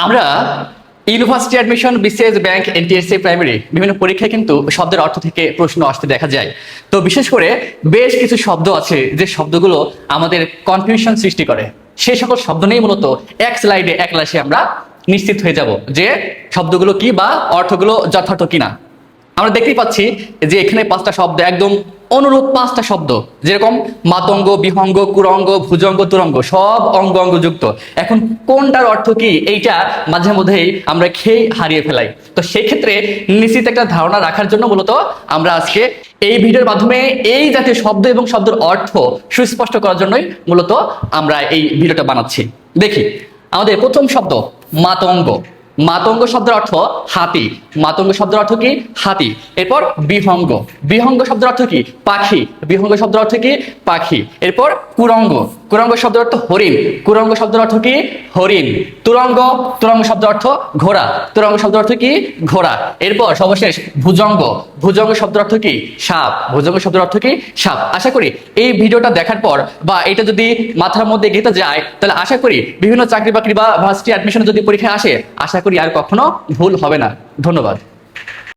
আমরা university admission, BCS, bank, NTSC, primary বিভিন্ন পরীক্ষায় কিন্তু শব্দের অর্থ থেকে প্রশ্ন আসতে দেখা যায়। তো বিশেষ করে বেশ কিছু শব্দ আছে যে শব্দগুলো আমাদের কনফিউশন সৃষ্টি করে। সেই সকল শব্দ নিয়ে মূলত এক স্লাইডে এক ক্লাসে আমরা নিশ্চিত হয়ে যাব যে শব্দগুলো কি বা অর্থগুলো যথার্থ কিনা। আমরা দেখতেই পাচ্ছি যে এখানে 5টা শব্দ একদম অনুরূপ 5টা শব্দ, যেরকম মাতঙ্গ, বিহঙ্গ, কুরঙ্গ, ভুজঙ্গ, তুরঙ্গ, সব অঙ্গ অঙ্গযুক্ত। এখন কোনটার অর্থ কি এইটা মাঝে মধ্যেই আমরা খেয়ে হারিয়ে ফেলাই। তো সেই ক্ষেত্রে নিশ্চিত একটা ধারণা রাখার জন্য মূলত আমরা আজকে এই ভিডিওর মাধ্যমে এই জাতীয় শব্দ এবং শব্দের অর্থ সুস্পষ্ট করার জন্যই মূলত আমরা এই ভিডিওটা বানাচ্ছি। দেখি আমাদের প্রথম শব্দ মাতঙ্গ। মাতঙ্গ শব্দের অর্থ হাতি। মাতঙ্গ শব্দের অর্থ কি? হাতি। এরপর বিহঙ্গ। বিহঙ্গ শব্দের অর্থ কি? পাখি। বিহঙ্গ শব্দের অর্থ কি? পাখি। এরপর কুরঙ্গ। কুরঙ্গ শব্দের অর্থ হরিণ। কুরঙ্গ শব্দের অর্থ কি? হরিণ। তুরঙ্গ। তুরঙ্গ শব্দের অর্থ ঘোড়া। তুরঙ্গ শব্দের অর্থ কি? ঘোড়া। এরপর সর্বশেষ ভুজঙ্গ। ভুজঙ্গ শব্দের অর্থ কি? সাপ। ভুজঙ্গ শব্দের অর্থ কি? সাপ। আশা করি এই ভিডিওটা দেখার পর বা এটা যদি মাথার মধ্যে গেঁথে যায় তাহলে আশা করি বিভিন্ন চাকরি বাকরি বা ভার্সিটি অ্যাডমিশনে যদি পরীক্ষায় আসে, আশা করি আর কখনো ভুল হবে না। ধন্যবাদ।